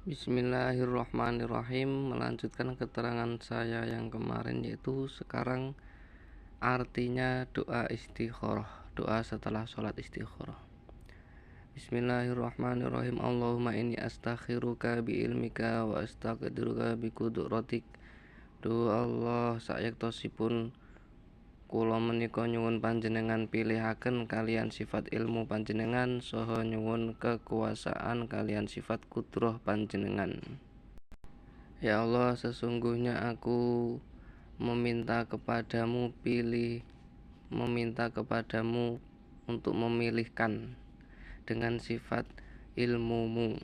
Bismillahirrahmanirrahim. Melanjutkan keterangan saya yang kemarin, yaitu sekarang artinya doa istikharah, doa setelah sholat istikharah. Bismillahirrahmanirrahim. Allahumma inni astakhiruka bi ilmika wa astaqdiruka bi qudratik. Doa Allah sayektosipun kula menika nyuwun panjenengan pilihaken kalian sifat ilmu panjenengan saha nyuwun kekuasaan kalian sifat kudrah panjenengan. Ya Allah, sesungguhnya aku meminta kepadamu untuk memilihkan dengan sifat ilmumu,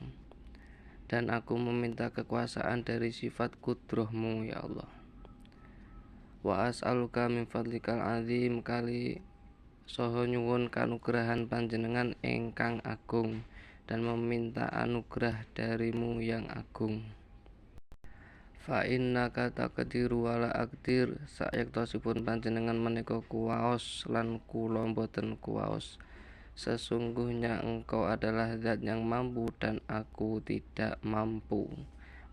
dan aku meminta kekuasaan dari sifat kudrahmu ya Allah. Wa as'aluka min fadlikal azim kali saha nyuwun kanugrahan panjenengan ingkang agung, dan meminta anugerah darimu yang agung. Fa innaka taqdiru wala aqdir, sayektosipun panjenengan menika kuwaos lan kula boten kuwaos. Sesungguhnya engkau adalah zat yang mampu dan aku tidak mampu.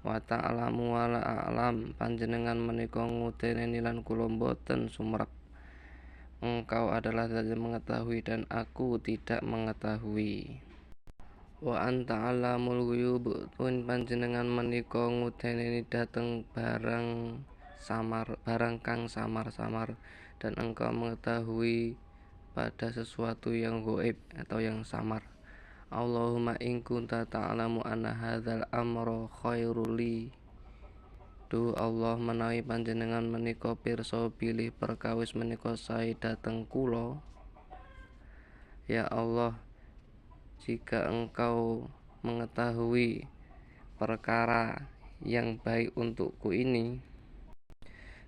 Wa ta'lamu wala a'lam, panjenengan menika nguteneni lan kula boten sumrep. Engkau adalah zat yang mengetahui dan aku tidak mengetahui. Wa anta alamul ghuyub, panjenengan menika nguteneni dhateng barang kang samar-samar, dan engkau mengetahui pada sesuatu yang gaib atau yang samar. Allahumma in kunta ta'lamu anna hadzal amra khairul li. Duh Allah, menawi panjenengan menika pirsa bilih perkawis menika sae dhateng kula. Ya Allah, jika engkau mengetahui perkara yang baik untukku ini,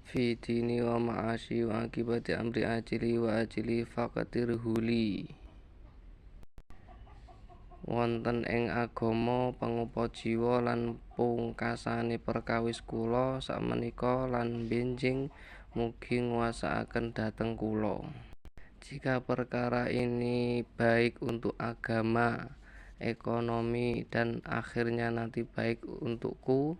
fi dini wa ma'asyi wa akibati amri ajili wa ajili faqatirhuli, wonten ing agama pangupa jiwa lan pungkasane perkawis kula sakmenika lan benjing mugi nguwasakaken dhateng kula. Jika perkara ini baik untuk agama, ekonomi, dan akhirnya nanti baik untukku,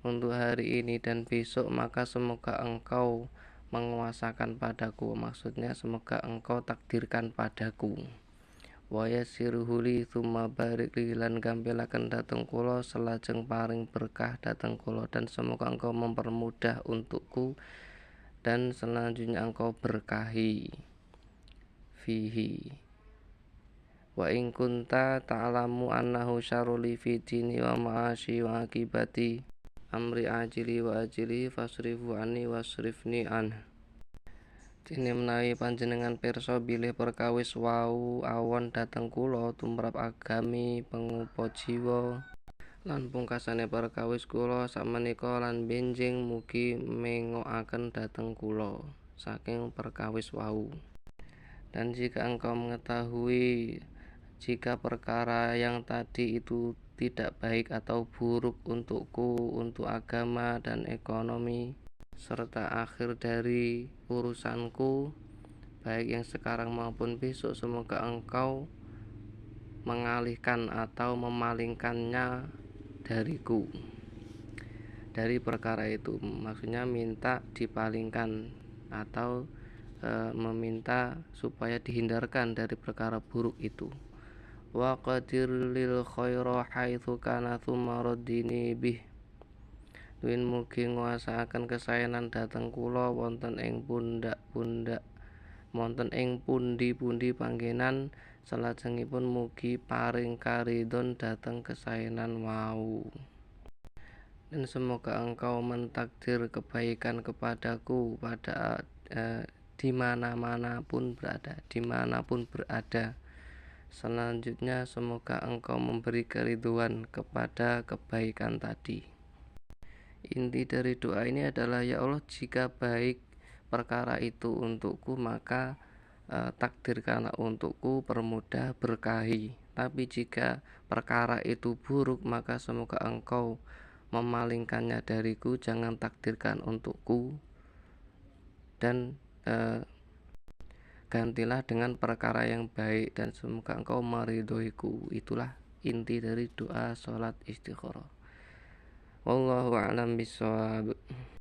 untuk hari ini dan besok, maka semoga engkau menguasakan padaku, maksudnya semoga engkau takdirkan padaku. Wa yassirhu li tsumma barik li, lan gampelaken dhateng kula selajeng paring berkah dhateng kula, dan semoga engkau mempermudah untukku dan selanjutnya engkau berkahi fihi. Wa in kunta ta'lamu annahu syarrul li fi dini wa ma'asyi wa akibati amri ajili wa ajili fasrifu anni wasrifni an. Dene menawi panjenengan pirsa bilih perkawis wau awon dhateng kula tumrap agami pangupa jiwa lan pungkasane perkawis kula sakmenika lan benjing mugi mengokaken dhateng kula saking perkawis wau. Dan jika engkau mengetahui jika perkara yang tadi itu tidak baik atau buruk untukku, untuk agama dan ekonomi, serta akhir dari urusanku, baik yang sekarang maupun besok, semoga engkau mengalihkan atau memalingkannya dariku, dari perkara itu. Maksudnya minta dipalingkan atau meminta supaya dihindarkan dari perkara buruk itu. Wa qadir lil khaira haitsu kana tsumma raddini bih, duwin mugi nguwasakaken kesaenan dhateng kula wonten ing pundi-pundi panggenan, salajengipun mugi paring karidhon dhateng kesaenan wau. Dan semoga engkau mentakdir kebaikan kepadaku pada dimanapun berada. Selanjutnya semoga engkau memberi keridhaan kepada kebaikan tadi. Inti dari doa ini adalah, ya Allah, jika baik perkara itu untukku, maka takdirkanlah untukku, permudah, berkahi. Tapi jika perkara itu buruk, maka semoga engkau memalingkannya dariku, jangan takdirkan untukku, dan gantilah dengan perkara yang baik, dan semoga engkau meridhoiku. Itulah inti dari doa sholat istikharah. Wallahu a'lam bishawab.